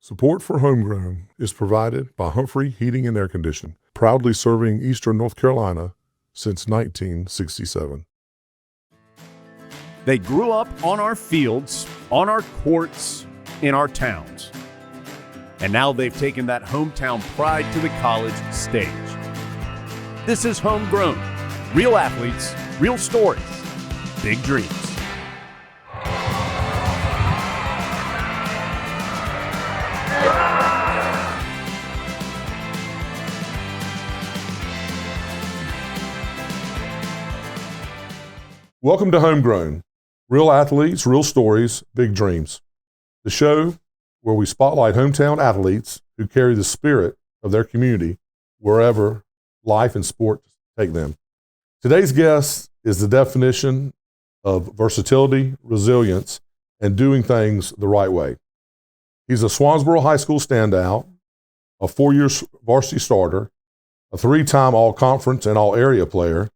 Support for Homegrown is provided by Humphrey Heating and Air Conditioning, proudly serving Eastern North Carolina since 1967. They grew up on our fields, on our courts, in our towns. And now they've taken that hometown pride to the college stage. This is Homegrown. Real athletes, real stories, big dreams. Welcome to Homegrown. Real athletes, real stories, big dreams. The show where we spotlight hometown athletes who carry the spirit of their community wherever life and sport take them. Today's guest is the definition of versatility, resilience, and doing things the right way. He's a Swansboro High School standout, a 4-year varsity starter, a 3-time all-conference and all-area player,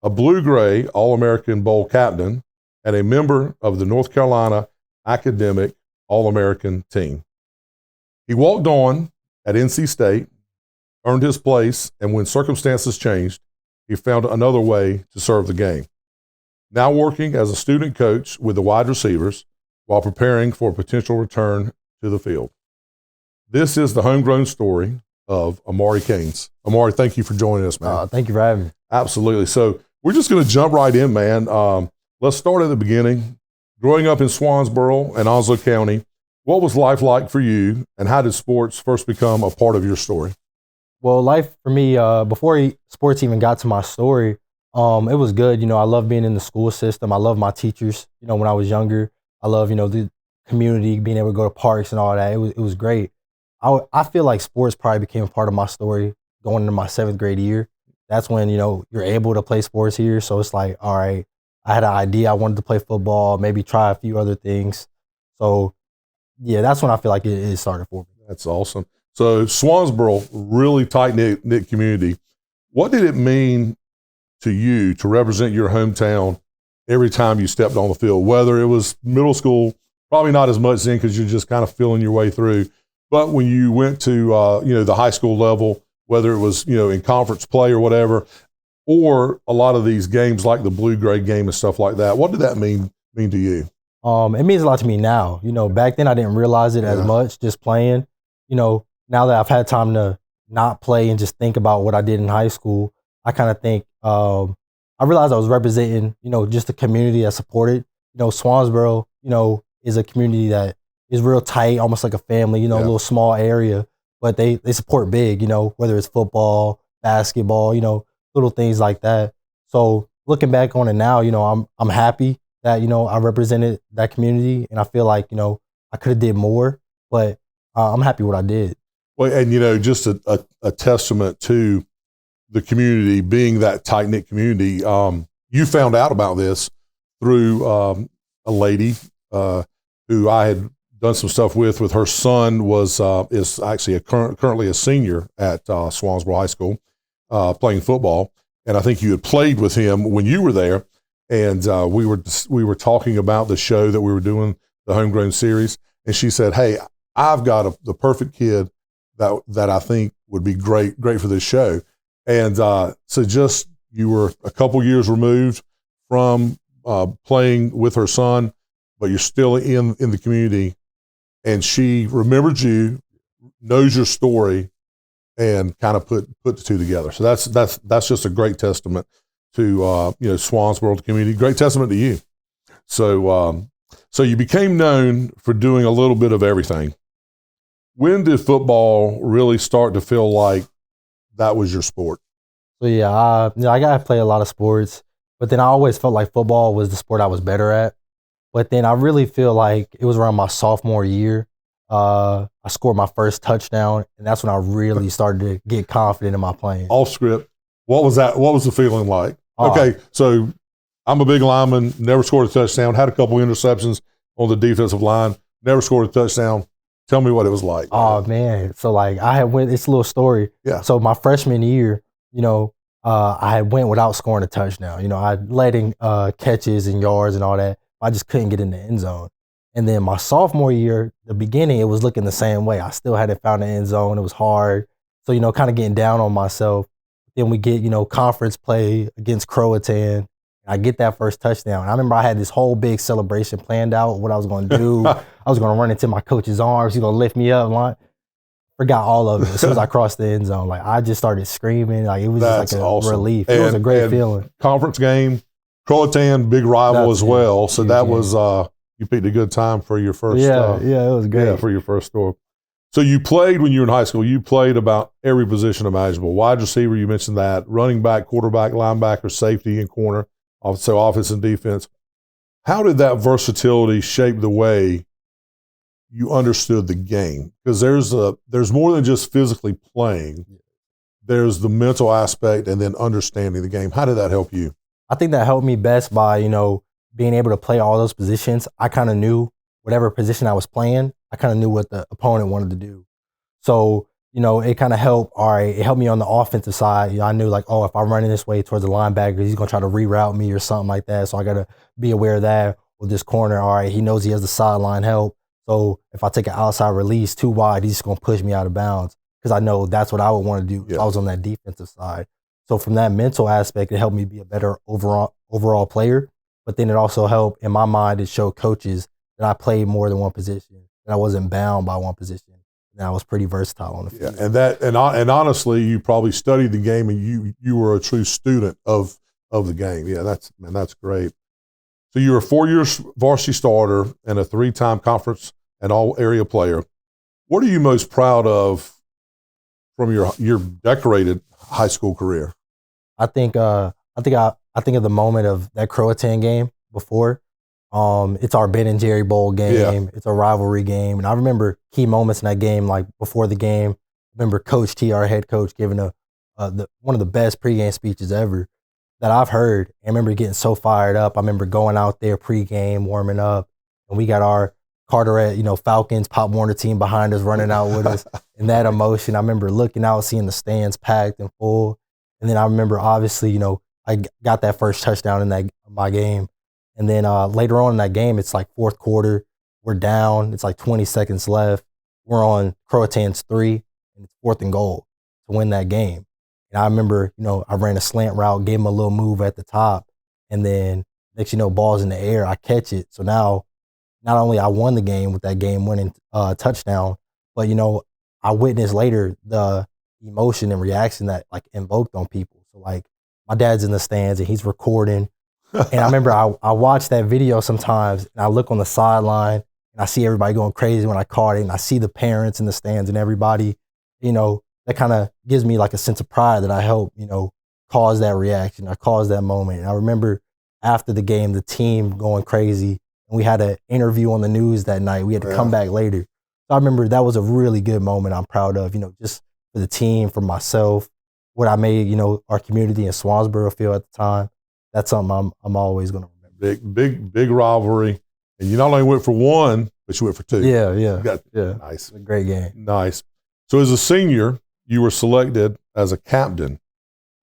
a blue-gray All-American Bowl captain, and a member of the North Carolina Academic All-American team. He walked on at NC State, earned his place, and when circumstances changed, he found another way to serve the game. Now working as a student coach with the wide receivers while preparing for a potential return to the field. This is the homegrown story of Amare Caines. Amari, thank you for joining us, man. Thank you for having me. Absolutely. So we're just going to jump right in, man. Let's start at the beginning. Growing up in Swansboro and Onslow County, what was life like for you, and how did sports first become a part of your story? Well, life for me, before sports even got to my story, it was good. You know, I love being in the school system. I love my teachers. You know, when I was younger, I love, the community, being able to go to parks and all that. It was great. I feel like sports probably became a part of my story going into my 7th grade year. That's when, you're able to play sports here. So it's like, all right, I had an idea. I wanted to play football, maybe try a few other things. So, yeah, that's when I feel like it started for me. That's awesome. So Swansboro, really tight-knit community. What did it mean to you to represent your hometown every time you stepped on the field, whether it was middle school, probably not as much then because you're just kind of feeling your way through, but when you went to, the high school level, whether it was, in conference play or whatever, or a lot of these games like the blue-gray game and stuff like that, what did that mean to you? It means a lot to me now. Back then I didn't realize it as much, just playing. Now that I've had time to not play and just think about what I did in high school, I kind of think, I realized I was representing, just a community that supported. Swansboro, is a community that is real tight, almost like a family, a little small area, but they support big, whether it's football, basketball, little things like that. So looking back on it now, I'm happy that, I represented that community, and I feel like, I could have did more, but I'm happy what I did. Well, and, just a testament to the community being that tight-knit community. You found out about this through a lady who I had done some stuff with. Her son is actually currently a senior at Swansboro High School playing football, and I think you had played with him when you were there. And we were talking about the show that we were doing, the Homegrown series, and she said, "Hey, I've got the perfect kid that I think would be great for this show." And so just you were a couple years removed from playing with her son, but you're still in the community, and she remembered you, knows your story, and kind of put the two together. So that's just a great testament to Swansboro, the community. Great testament to you. So so you became known for doing a little bit of everything. When did football really start to feel like that was your sport? So yeah, I got to play a lot of sports, but then I always felt like football was the sport I was better at. But then I really feel like it was around my sophomore year. I scored my first touchdown, and that's when I really started to get confident in my playing. Off script, what was that? What was the feeling like? Okay, so I'm a big lineman, never scored a touchdown, had a couple interceptions on the defensive line, never scored a touchdown. Tell me what it was like. Oh, man. So, it's a little story. Yeah. So, my freshman year, I had went without scoring a touchdown. I led in catches and yards and all that. I just couldn't get in the end zone. And then my sophomore year, the beginning, it was looking the same way. I still hadn't found the end zone. It was hard. So, kind of getting down on myself. Then we get, conference play against Croatan. I get that first touchdown. I remember I had this whole big celebration planned out, what I was going to do. I was going to run into my coach's arms. He's going to lift me up. Forgot all of it as soon as I crossed the end zone. I just started screaming. It was just like a awesome. relief. It was a great feeling. Conference game, Croatan, big rival as well. So that was you picked a good time for your first. Yeah, it was great. Yeah, for your first tour. So you played when you were in high school. You played about every position imaginable. Wide receiver, you mentioned that. Running back, quarterback, linebacker, safety, and corner. So offense and defense. How did that versatility shape the way you understood the game? Because there's more than just physically playing. There's the mental aspect and then understanding the game. How did that help you? I think that helped me best by, being able to play all those positions. I kind of knew whatever position I was playing, I kind of knew what the opponent wanted to do. So, it kind of helped. All right, it helped me on the offensive side. I knew if I'm running this way towards the linebacker, he's going to try to reroute me or something like that. So I got to be aware of that. With this corner, all right, he knows he has the sideline help. So if I take an outside release too wide, he's just going to push me out of bounds because I know that's what I would want to do if I was on that defensive side. So from that mental aspect, it helped me be a better overall player. But then it also helped, in my mind, it showed coaches that I played more than one position, that I wasn't bound by one position, and I was pretty versatile on the field. Yeah, and honestly, you probably studied the game, and you were a true student of the game. Yeah, that's great. So you were a 4-year varsity starter and a 3-time conference and all-area player. What are you most proud of from your decorated high school career? I think of the moment of that Croatan game before. It's our Ben and Jerry Bowl game. Yeah. It's a rivalry game. And I remember key moments in that game, before the game. I remember Coach T, our head coach, giving one of the best pregame speeches ever that I've heard. I remember getting so fired up. I remember going out there pregame, warming up, and we got our Carteret, Falcons, Pop Warner team behind us, running out with us. And that emotion, I remember looking out, seeing the stands packed and full. And then I remember, obviously, I got that first touchdown in my game. And then later on in that game, it's fourth quarter. We're down. It's 20 seconds left. We're on Croatan's 3, and it's 4th and goal to win that game. And I remember, I ran a slant route, gave him a little move at the top. And then next, ball's in the air. I catch it. So now, not only I won the game with that game-winning touchdown, but, I witnessed later the emotion and reaction that invoked on people. So my dad's in the stands and he's recording. And I remember I watch that video sometimes and I look on the sideline and I see everybody going crazy when I caught it, and I see the parents in the stands and everybody, that kind of gives me a sense of pride that I helped, cause that reaction. I caused that moment. And I remember after the game, the team going crazy, and we had an interview on the news that night. We had to come back later. So I remember that was a really good moment I'm proud of, just for the team, for myself, what I made, our community in Swansboro feel at the time. That's something I'm always going to remember. Big rivalry. And you not only went for 1, but you went for 2. Yeah. Nice. A great game. Nice. So as a senior, you were selected as a captain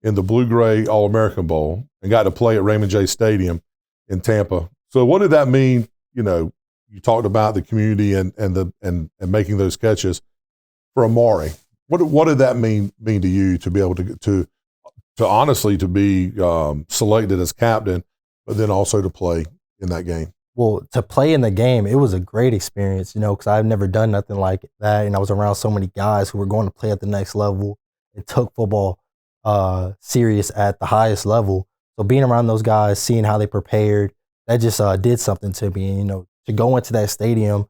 in the Blue-Gray All-American Bowl and got to play at Raymond J. Stadium in Tampa. So what did that mean? You talked about the community and making those catches for Amari. What did that mean to you to be able to honestly to be selected as captain, but then also to play in that game? Well, to play in the game, it was a great experience, because I've never done nothing like that, and I was around so many guys who were going to play at the next level and took football serious at the highest level. So being around those guys, seeing how they prepared, that just did something to me. And, to go into that stadium,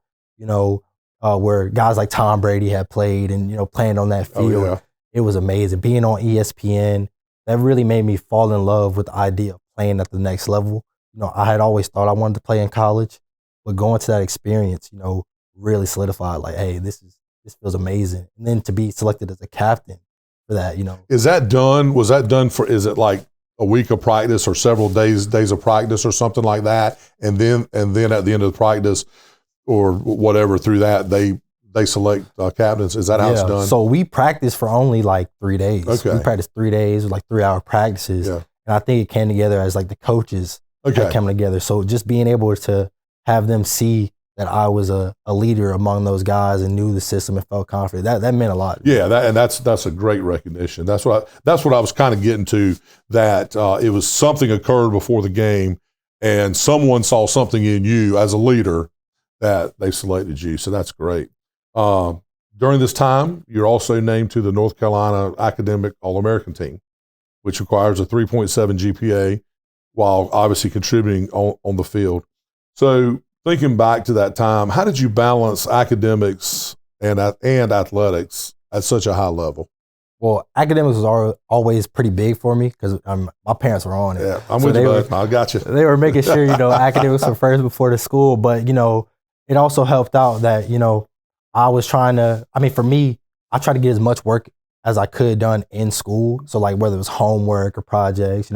where guys like Tom Brady had played and, playing on that field, It was amazing. Being on ESPN, that really made me fall in love with the idea of playing at the next level. I had always thought I wanted to play in college, but going to that experience, really solidified hey, this feels amazing. And then to be selected as a captain for that, Was that done for, is it a week of practice or several days of practice or something like that? And then at the end of the practice or whatever through that, they select captains. Is that how it's done? So we practiced for only 3 days. Okay. We practiced 3 days with 3-hour practices. Yeah. And I think it came together as the coaches that came together. So just being able to have them see that I was a leader among those guys and knew the system and felt confident. That meant a lot. Yeah, that's a great recognition. That's what I was kind of getting to. That it was something occurred before the game, and someone saw something in you as a leader that they selected you. So that's great. During this time, you're also named to the North Carolina Academic All-American team, which requires a 3.7 GPA, while obviously contributing on the field. So thinking back to that time, how did you balance academics and athletics at such a high level? Well, academics was always pretty big for me because my parents were on it. Yeah, I'm with you, bud. I got you. They were making sure, academics were first before the school. But, it also helped out that, I was trying to, for me, I tried to get as much work as I could done in school. So, like, whether it was homework or projects,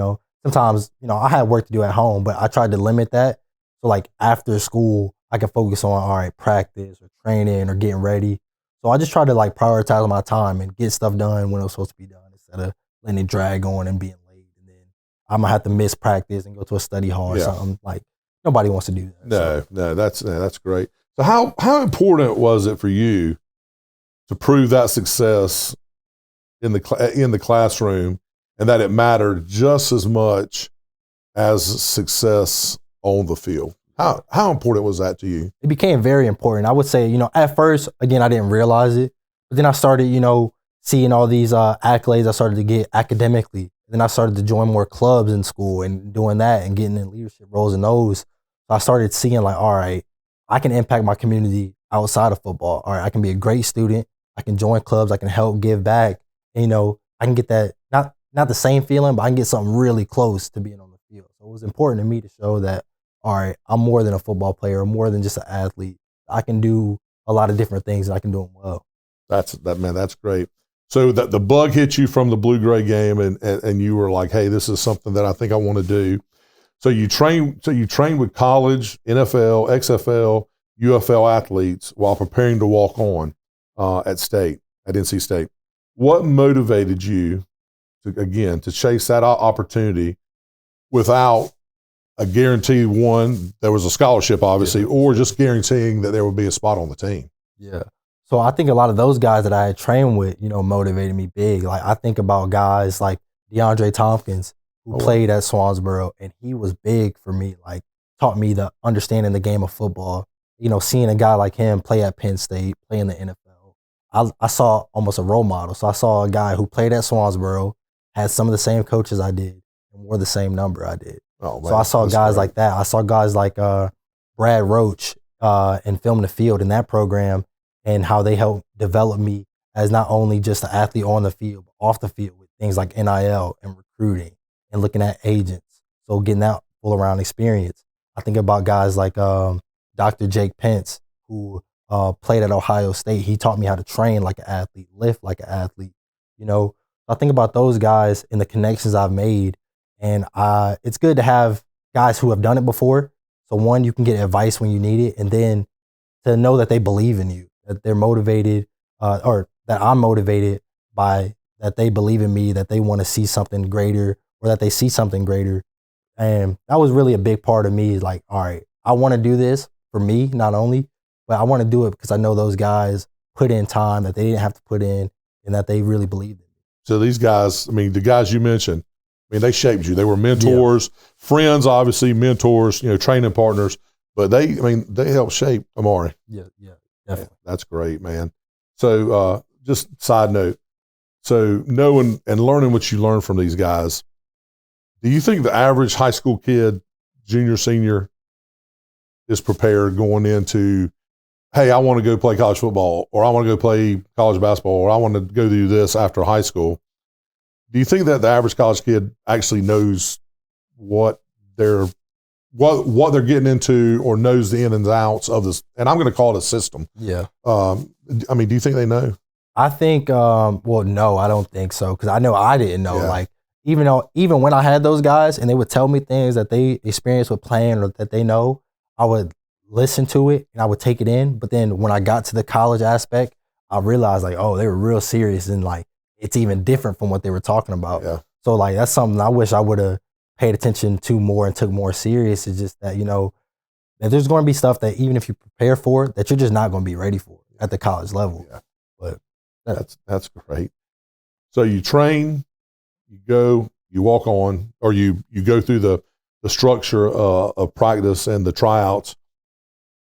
sometimes, I had work to do at home, but I tried to limit that. So, like, after school, I could focus on, all right, practice or training or getting ready. So I just tried to, like, prioritize my time and get stuff done when it was supposed to be done instead of letting it drag on and being late. And then I'm going to have to miss practice and go to a study hall or something. Like, nobody wants to do that. No, that's great. So how important was it for you to prove that success in the classroom, and that it mattered just as much as success on the field? How important was that to you? It became very important. I would say, at first, again, I didn't realize it, but then I started, seeing all these accolades I started to get academically. Then I started to join more clubs in school and doing that and getting in leadership roles in those. So I started seeing, like, all right, I can impact my community outside of football. All right, I can be a great student. I can join clubs. I can help give back. And, I can get that, not the same feeling, but I can get something really close to being on the field. So it was important to me to show that, all right, I'm more than a football player, more than just an athlete. I can do a lot of different things and I can do them well. That's great. So that the bug hit you from the blue-gray game and you were like, hey, this is something that I think I want to do. So you train with college, NFL, XFL, UFL athletes while preparing to walk on at NC State. What motivated you to chase that opportunity without a guarantee, one, there was a scholarship, obviously, or just guaranteeing that there would be a spot on the team? Yeah. So I think a lot of those guys that I had trained with, motivated me big. Like, I think about guys like DeAndre Tompkins, who played at Swansboro, and he was big for me, like, taught me the understanding the game of football. Seeing a guy like him play at Penn State, play in the NFL, I saw almost a role model. So I saw a guy who played at Swansboro, had some of the same coaches I did, and wore the same number I did. Oh, man, so I saw guys like that. I saw guys like Brad Roach in Film the Field in that program, and how they helped develop me as not only just an athlete on the field, but off the field with things like NIL and recruiting and looking at agents. So getting that full around experience. I think about guys like Dr. Jake Pence, who played at Ohio State. He taught me how to train like an athlete, lift like an athlete. I think about those guys and the connections I've made. And it's good to have guys who have done it before. So one, you can get advice when you need it. And then to know that they believe in you, that they're motivated, or that I'm motivated by, that they believe in me, that they want to see something greater, or that they see something greater. And that was really a big part of me, like, all right, I want to do this for me, not only, but I want to do it because I know those guys put in time that they didn't have to put in, and that they really believed in me. So these guys, the guys you mentioned, they shaped you. They were mentors, friends, obviously, mentors, training partners, but they helped shape Amari. Yeah, definitely. Yeah, that's great, man. So just side note, so knowing and learning what you learned from these guys, do you think the average high school kid, junior, senior, is prepared going into, hey, I want to go play college football, or I want to go play college basketball, or I want to go do this after high school? Do you think that the average college kid actually knows what they're getting into, or knows the ins and outs of this? And I'm going to call it a system. Yeah. Do you think they know? I think, no, I don't think so. Because I know I didn't know. Yeah. Like, even when I had those guys and they would tell me things that they experienced with playing or that they know, I would listen to it and I would take it in. But then when I got to the college aspect, I realized, like, oh, they were real serious, and like, it's even different from what they were talking about. Yeah. So like, that's something I wish I would have paid attention to more and took more serious. It's just that, that there's going to be stuff that even if you prepare for it, that you're just not going to be ready for at the college level. Yeah. But that's great. So you train, you go, you walk on, or you go through the structure of practice and the tryouts,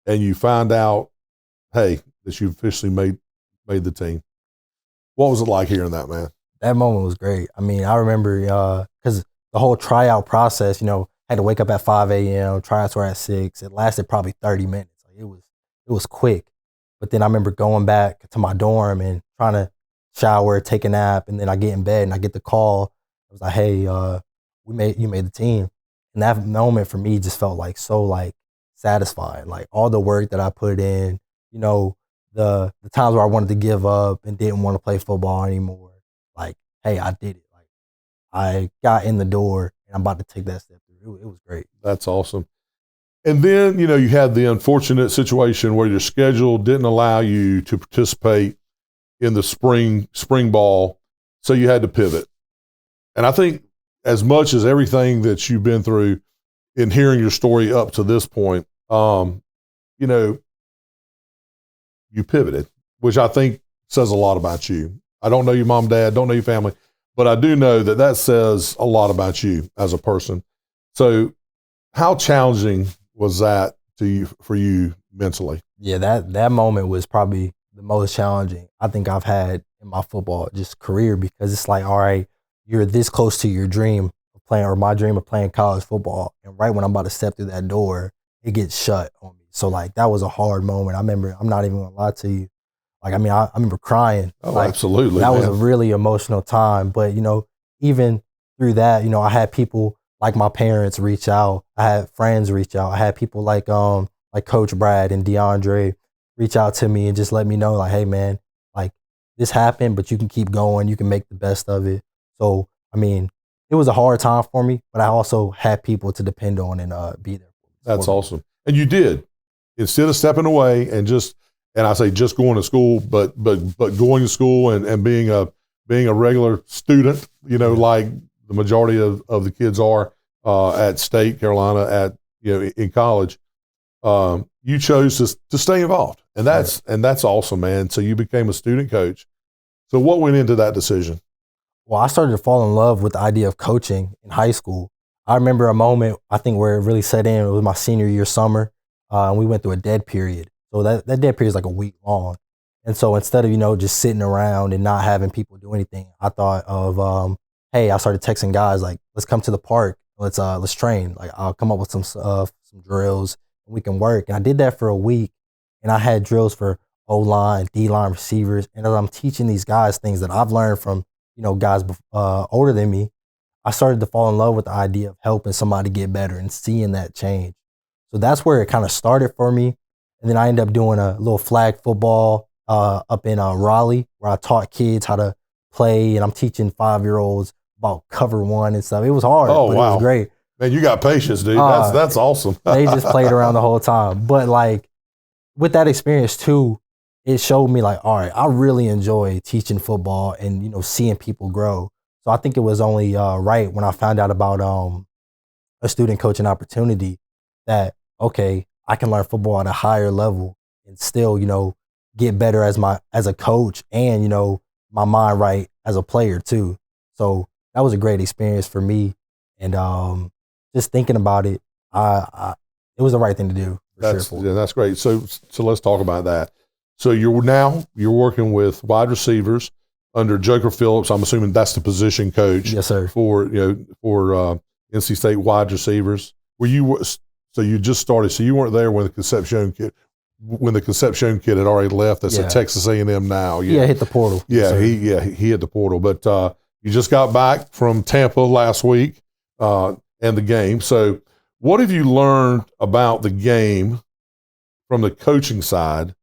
and you find out, hey, that you officially made the team. What was it like hearing that, man? That moment was great. I mean, I remember because the whole tryout process, had to wake up at 5 a.m. Tryouts were at 6. It lasted probably 30 minutes. Like it was quick. But then I remember going back to my dorm and trying to shower, take a nap, and then I get in bed and I get the call. I was like, "Hey, you made the team." And that moment for me just felt like so like satisfying. Like all the work that I put in, the times where I wanted to give up and didn't want to play football anymore. Like, hey, I did it. Like I got in the door and I'm about to take that step through. It was great. That's awesome. And then, you had the unfortunate situation where your schedule didn't allow you to participate in the spring ball, so you had to pivot. And I think as much as everything that you've been through in hearing your story up to this point, you pivoted, which I think says a lot about you. I don't know your mom, dad, don't know your family, but I do know that says a lot about you as a person. So how challenging was that for you mentally? Yeah, that moment was probably the most challenging I think I've had in my football just career, because it's like, all right, you're this close to your dream of playing, or my dream of playing college football, and right when I'm about to step through that door, it gets shut on me. So like that was a hard moment. I remember, I'm not even gonna lie to you. Like, I mean, I remember crying. Oh, like, absolutely. That man. was a really emotional time. But, even through that, I had people like my parents reach out. I had friends reach out. I had people like Coach Brad and DeAndre reach out to me and just let me know, like, hey, man, like this happened, but you can keep going. You can make the best of it. So, I mean, it was a hard time for me, but I also had people to depend on and be there for me. That's awesome. And you did. Instead of stepping away and and I say just going to school, but going to school and being a regular student, like the majority of the kids are at State, Carolina, in college, you chose to stay involved, and that's awesome, man. So you became a student coach. So what went into that decision? Well, I started to fall in love with the idea of coaching in high school. I remember a moment, I think, where it really set in. It was my senior year summer, and we went through a dead period. So that dead period is like a week long. And so instead of, just sitting around and not having people do anything, I thought of, hey, I started texting guys like, let's come to the park. Let's train. Like, I'll come up with some drills and we can work. And I did that for a week, and I had drills for O-line, D-line receivers. And as I'm teaching these guys things that I've learned from, guys older than me, I started to fall in love with the idea of helping somebody get better and seeing that change. So that's where it kind of started for me. And then I ended up doing a little flag football up in Raleigh, where I taught kids how to play, and I'm teaching 5-year-olds about cover one and stuff. It was hard, but wow. It was great. Man, you got patience, dude. That's awesome. They just played around the whole time. But like with that experience too, it showed me like, all right, I really enjoy teaching football and seeing people grow. So I think it was only right when I found out about a student coaching opportunity that, okay, I can learn football at a higher level and still, get better as a coach and, my mind right as a player too. So that was a great experience for me. And just thinking about it, it was the right thing to do. That's great. So let's talk about that. So you're working with wide receivers under Joker Phillips. I'm assuming that's the position coach. Yes, sir. For NC State wide receivers. So you just started. So you weren't there when the Concepcion kid had already left. That's at Texas A&M now. Yeah, hit the portal. Yeah, he hit the portal. But you just got back from Tampa last week and the game. So what have you learned about the game from the coaching side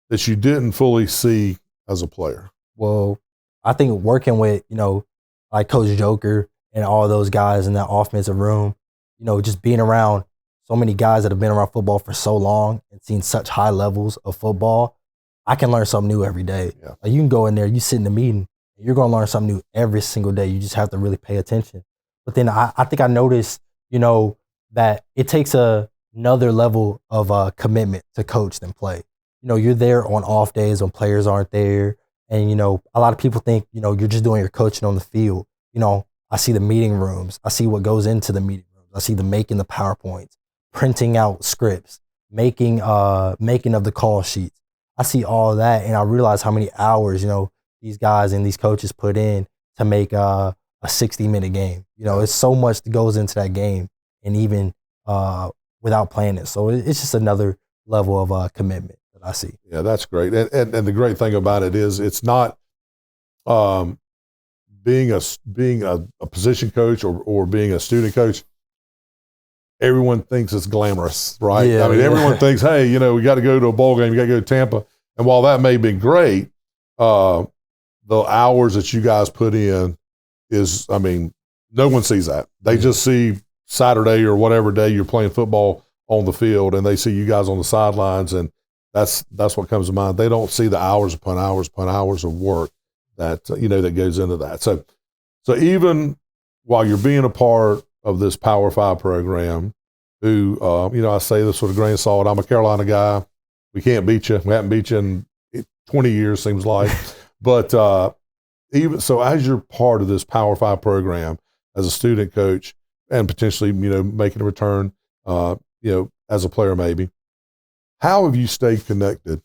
that you didn't fully see as a player? Well, I think working with, like Coach Joker and all those guys in that offensive room, just being around so many guys that have been around football for so long and seen such high levels of football, I can learn something new every day. Yeah. Like, you can go in there, you sit in the meeting, and you're going to learn something new every single day. You just have to really pay attention. But then I think I noticed, that it takes a another level of commitment to coach than play. You know, you're there on off days when players aren't there. And, you know, a lot of people think, you know, you're just doing your coaching on the field. You know, I see the meeting rooms. I see what goes into the meeting rooms. I see the making the PowerPoints, printing out scripts, making of the call sheets. I see all of that, and I realize how many hours, you know, these guys and these coaches put in to make a 60-minute game. You know, it's so much that goes into that game, and even without playing it. So it's just another level of commitment that I see. Yeah, that's great. And the great thing about it is it's not being a position coach or being a student coach. Everyone thinks it's glamorous, right? Yeah, I mean, yeah. everyone thinks, hey, you know, we got to go to a ball game, you got to go to Tampa. And while that may have been great, the hours that you guys put in is, I mean, no one sees that. They just see Saturday or whatever day you're playing football on the field, and they see you guys on the sidelines, and that's what comes to mind. They don't see the hours upon hours of work that that goes into that. So even while you're being a part of this Power 5 program, who I say this with a grain of salt. I'm a Carolina guy. We can't beat you. We haven't beat you in 20 years, seems like. But even so, as you're part of this Power 5 program, as a student coach, and potentially making a return, as a player maybe, how have you stayed connected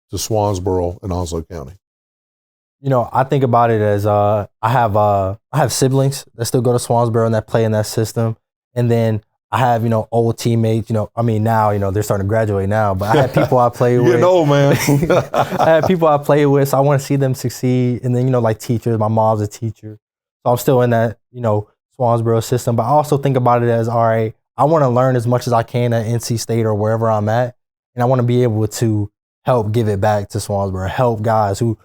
to Swansboro and Onslow County? You know, I think about it as I have siblings that still go to Swansboro and that play in that system, and then I have old teammates. I mean now they're starting to graduate now, but I had people I played with. Getting old, man. I had people I played with, so I want to see them succeed. And then like teachers, my mom's a teacher, so I'm still in that Swansboro system. But I also think about it as, all right, I want to learn as much as I can at NC State or wherever I'm at, and I want to be able to help give it back to Swansboro, help guys who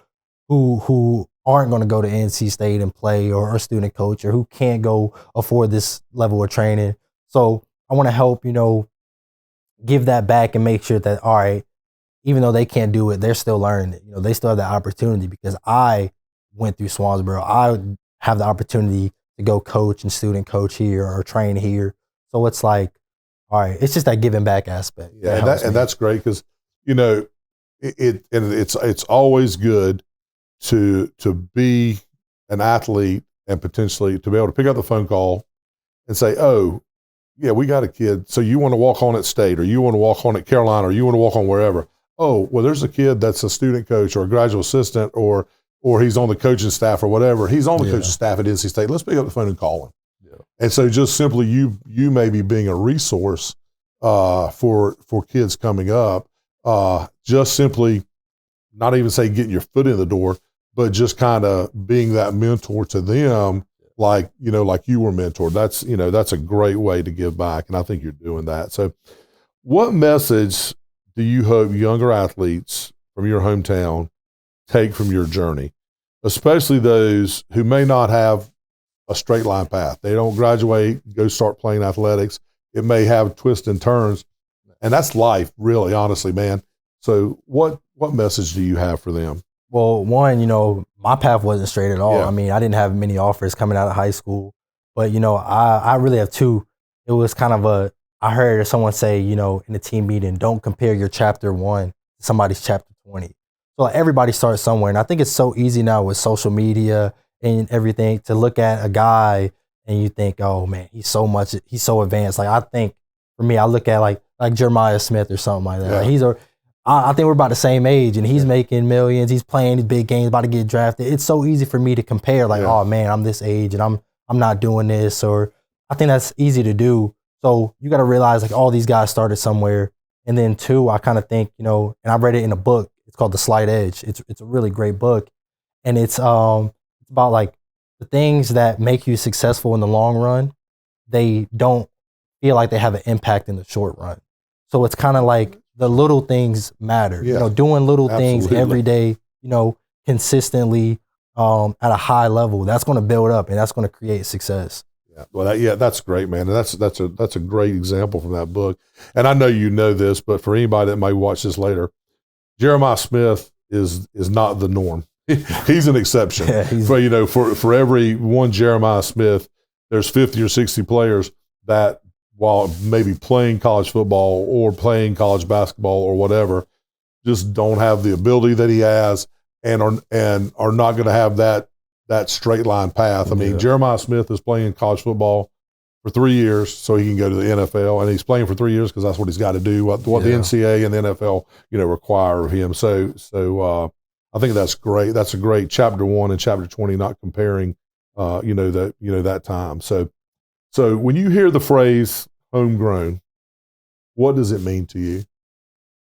aren't going to go to NC State and play, or student coach, or who can't go afford this level of training. So I want to help, give that back and make sure that, all right, even though they can't do it, they're still learning it. They still have that opportunity because I went through Swansboro. I have the opportunity to go coach and student coach here or train here. So it's like, all right, it's just that giving back aspect. Yeah, and that's great because, it's always good to be an athlete and potentially to be able to pick up the phone call and say, oh, yeah, we got a kid. So you want to walk on at State, or you want to walk on at Carolina, or you want to walk on wherever. Oh, well, there's a kid that's a student coach or a graduate assistant, or he's on the coaching staff or whatever. He's on the coaching staff at NC State. Let's pick up the phone and call him. Yeah. And so just simply you maybe being a resource for kids coming up, just simply not even say getting your foot in the door, but just kind of being that mentor to them, like you were mentored. That's a great way to give back, and I think you're doing that. So what message do you hope younger athletes from your hometown take from your journey, especially those who may not have a straight line path? They don't graduate, go start playing athletics. It may have twists and turns, and that's life, really, honestly, man. So what message do you have for them? Well, one, my path wasn't straight at all. Yeah. I mean, I didn't have many offers coming out of high school, but, I really have two. It was kind of I heard someone say, in a team meeting, don't compare your chapter 1 to somebody's chapter 20. So everybody starts somewhere. And I think it's so easy now with social media and everything to look at a guy and you think, oh man, he's so advanced. Like I think for me, I look at like Jeremiah Smith or something like that. Yeah. Like I think we're about the same age, and he's making millions. He's playing these big games, about to get drafted. It's so easy for me to compare, like, oh man, I'm this age and I'm not doing this, or I think that's easy to do. So you got to realize like all these guys started somewhere, and then two, I kind of think and I read it in a book. It's called The Slight Edge. It's a really great book, and it's about like the things that make you successful in the long run. They don't feel like they have an impact in the short run. So it's kind of like the little things matter, doing little things every day, consistently at a high level. That's going to build up and that's going to create success. Yeah. Well, that's great, man. And that's a great example from that book. And I know you know this, but for anybody that might watch this later, Jeremiah Smith is not the norm. He's an exception. For every one Jeremiah Smith, there's 50 or 60 players that while maybe playing college football or playing college basketball or whatever, just don't have the ability that he has and are not going to have that straight line path. I mean, Jeremiah Smith is playing college football for 3 years so he can go to the NFL, and he's playing for 3 years because that's what he's got to do, what the NCAA and the NFL, require of him. So I think that's great. That's a great chapter 1 and chapter 20, not comparing, that time. So when you hear the phrase homegrown, what does it mean to you?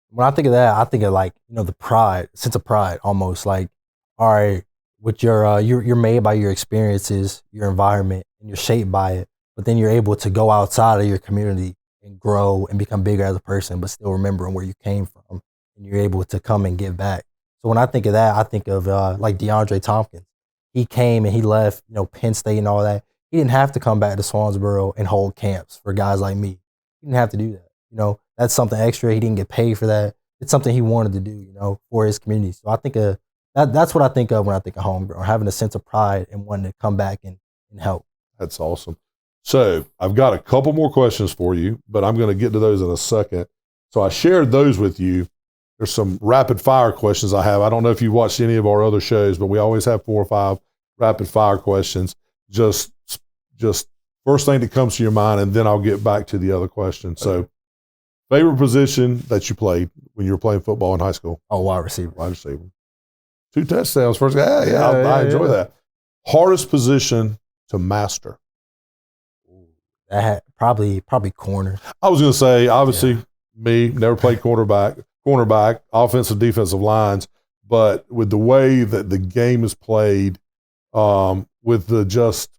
When I think of that, I think of like, the pride, sense of pride almost. Like, all right, with your you're made by your experiences, your environment, and you're shaped by it. But then you're able to go outside of your community and grow and become bigger as a person, but still remembering where you came from. And you're able to come and give back. So when I think of that, I think of like DeAndre Tompkins. He came and he left, Penn State and all that. He didn't have to come back to Swansboro and hold camps for guys like me. He didn't have to do that. That's something extra. He didn't get paid for that. It's something he wanted to do, for his community. So I think that's what I think of when I think of homegrown, having a sense of pride and wanting to come back and help. That's awesome. So I've got a couple more questions for you, but I'm going to get to those in a second. So I shared those with you. There's some rapid fire questions I have. I don't know if you've watched any of our other shows, but we always have 4 or 5 rapid fire questions. Just first thing that comes to your mind, and then I'll get back to the other questions. So favorite position that you played when you were playing football in high school? Oh, wide receiver. Wide receiver. 2 touchdowns first guy. I enjoy that. Hardest position to master? That probably corner. I was going to say, obviously, me, never played cornerback, offensive, defensive lines, but with the way that the game is played, with the just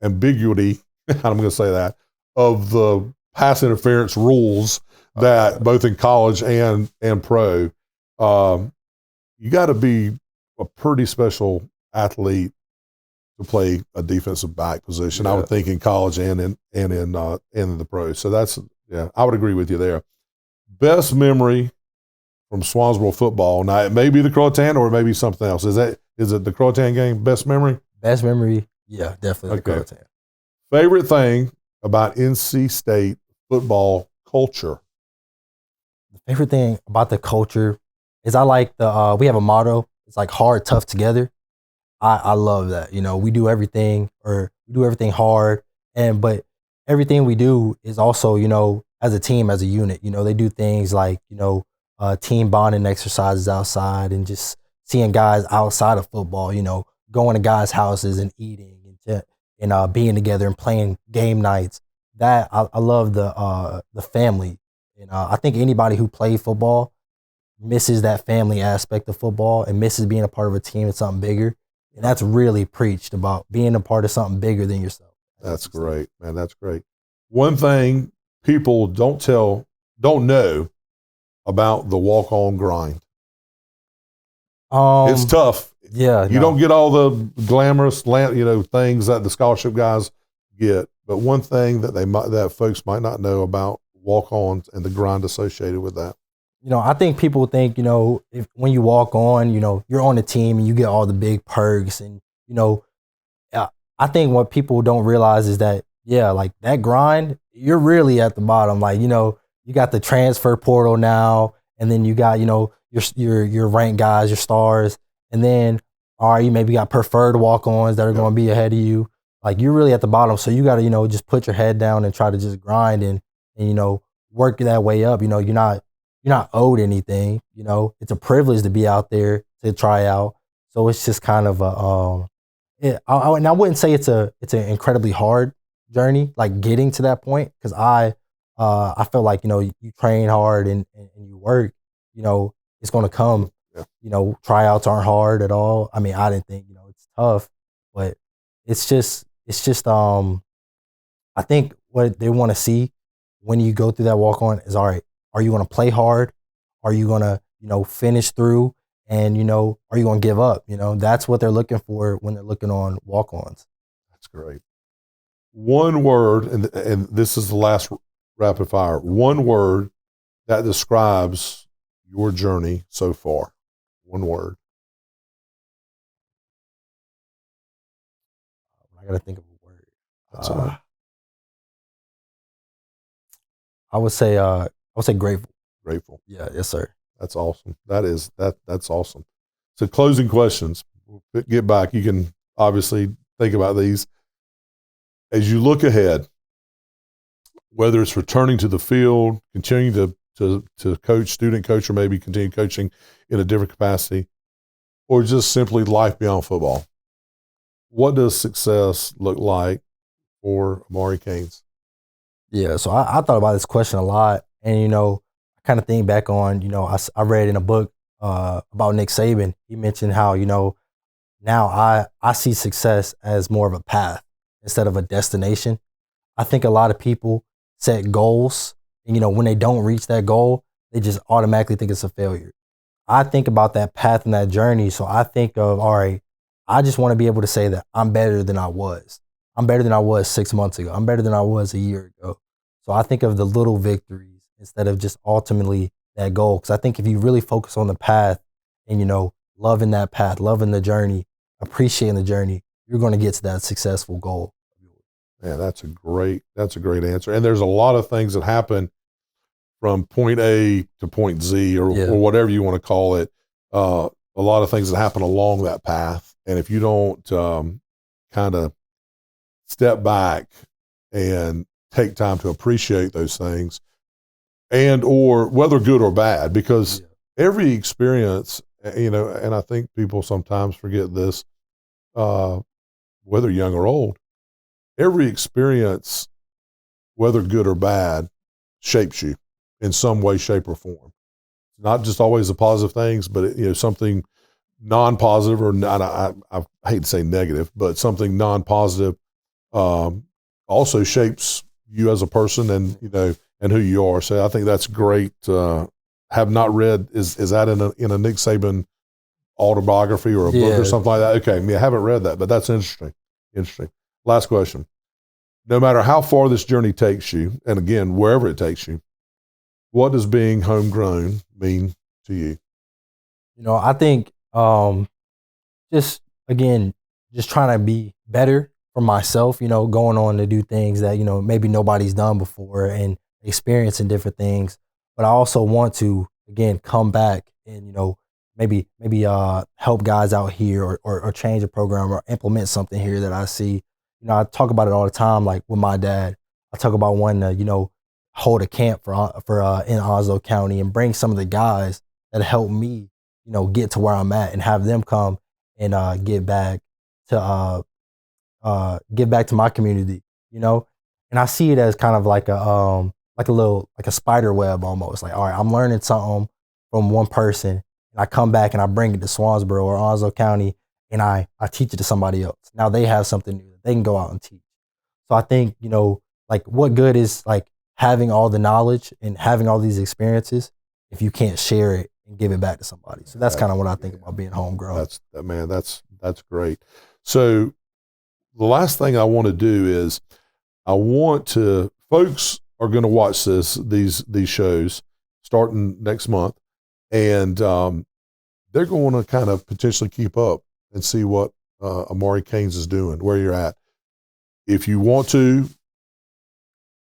ambiguity, I'm going to say that, of the pass interference rules that both in college and pro, you got to be a pretty special athlete to play a defensive back position. I would think in college and in the pros. So that's I would agree with you there. Best memory from Swansboro football. Now it may be the Croatan or it may be something else. Is it the Croatan game? Best memory? Best memory, yeah, definitely the Croatan. Favorite thing about NC State football culture? The favorite thing about the culture is I like we have a motto. It's like hard, tough, together. I love that. We do everything hard, but everything we do is also, as a team, as a unit. They do things like, team bonding exercises outside and just seeing guys outside of football, going to guys' houses and eating and being together and playing game nights. That I love the family. And I think anybody who played football misses that family aspect of football and misses being a part of a team and something bigger. And that's really preached about being a part of something bigger than yourself. That's great, man. That's great. One thing people don't know about the walk-on grind. It's tough. Yeah. You don't get all the glamorous, things that the scholarship guys get. But one thing that folks might not know about walk-ons and the grind associated with that. I think people think, when you walk on, you're on the team and you get all the big perks. And, I think what people don't realize is that, like that grind, you're really at the bottom. Like, you got the transfer portal now, and then you got, your ranked guys, your stars. And then, all right, you maybe got preferred walk-ons that are going to be ahead of you. Like, you're really at the bottom. So you got to, just put your head down and try to just grind and work that way up. You're not owed anything, it's a privilege to be out there to try out. So it's just kind of and I wouldn't say it's an incredibly hard journey, like getting to that point. Cause I feel like, you train hard and you work, it's going to come, tryouts aren't hard at all. I mean, I didn't think, it's tough, but it's just, I think what they want to see when you go through that walk on is, all right, are you going to play hard? Are you going to, finish through? And, are you going to give up? That's what they're looking for when they're looking on walk-ons. That's great. One word, and this is the last rapid fire, one word that describes your journey so far. One word. I got to think of a word. That's all right. I would say grateful. Grateful. Yeah, yes, sir. That's awesome. That's awesome. So closing questions. We'll get back. You can obviously think about these. As you look ahead, whether it's returning to the field, continuing to coach, student coach, or maybe continue coaching in a different capacity, or just simply life beyond football, what does success look like for Amare Caines? Yeah, so I thought about this question a lot, and I kind of think back on I read in a book about Nick Saban. He mentioned how now I see success as more of a path instead of a destination. I think a lot of people set goals, and when they don't reach that goal, they just automatically think it's a failure. I think about that path and that journey. So I think of, all right, I just want to be able to say that I'm better than I was. I'm better than I was 6 months ago. I'm better than I was a year ago. So I think of the little victories instead of just ultimately that goal. Because I think if you really focus on the path and, loving that path, loving the journey, appreciating the journey, you're going to get to that successful goal. Yeah, that's a great answer. And there's a lot of things that happen from point A to point Z or whatever you want to call it. A lot of things that happen along that path. And if you don't kind of step back and take time to appreciate those things, and or whether good or bad, because every experience, and I think people sometimes forget this, whether young or old, every experience, whether good or bad, shapes you in some way, shape, or form. Not just always the positive things, but something non-positive or not. I hate to say negative, but something non-positive also shapes you as a person, and and who you are. So I think that's great. Have not read. Is that in a Nick Saban autobiography or a book or something like that? Okay, I haven't read that, but that's interesting. Interesting. Last question. No matter how far this journey takes you, and again, wherever it takes you, what does being homegrown mean to you? I think just trying to be better for myself, going on to do things that, maybe nobody's done before and experiencing different things. But I also want to, again, come back and, maybe help guys out here or change a program or implement something here that I see. I talk about it all the time, like with my dad. I talk about wanting to, hold a camp for in Onslow County and bring some of the guys that help me, get to where I'm at and have them come and give back to my community, And I see it as kind of like a spider web almost. Like, all right, I'm learning something from one person, and I come back and I bring it to Swansboro or Onslow County, and I teach it to somebody else. Now they have something new that they can go out and teach. So I think, like, what good is like having all the knowledge and having all these experiences if you can't share it and give it back to somebody? So that's kind of what I think about being homegrown. That's great. So the last thing I want to do is folks are going to watch these shows starting next month, and they're going to kind of potentially keep up and see what Amare Caines is doing, where you're at. If you want to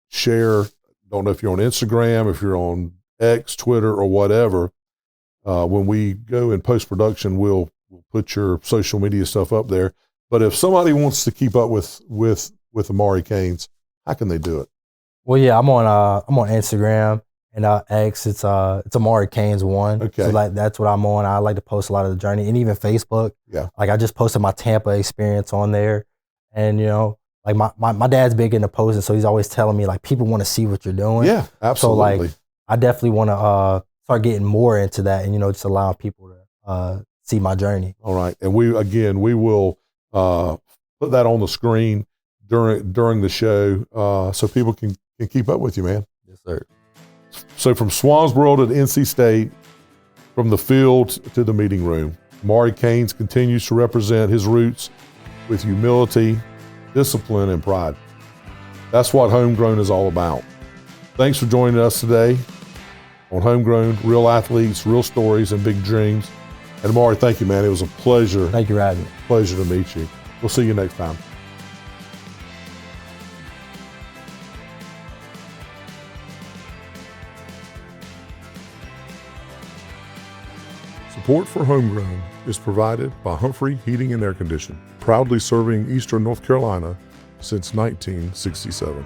share, don't know if you're on Instagram, if you're on X, Twitter, or whatever, when we go in post-production, we'll put your social media stuff up there. But if somebody wants to keep up with Amare Caines, how can they do it? Well, yeah, I'm on Instagram and X. It's Amare Caines 1. Okay. So that's what I'm on. I like to post a lot of the journey, and even Facebook. Yeah. Like I just posted my Tampa experience on there, and like my dad's big into posting, so he's always telling me like people want to see what you're doing. Yeah, absolutely. So like I definitely want to start getting more into that, and just allowing people to see my journey. All right, and we will put that on the screen during the show so people can keep up with you, man. Yes, sir. So from Swansboro to NC State, from the field to the meeting room, Amare Caines continues to represent his roots with humility, discipline, and pride. That's what Homegrown is all about. Thanks for joining us today on Homegrown, real athletes, real stories, and big dreams. And Amare, thank you, man. It was a pleasure. Thank you for having me. Pleasure to meet you. We'll see you next time. Support for Homegrown is provided by Humphrey Heating and Air Conditioning, proudly serving Eastern North Carolina since 1967.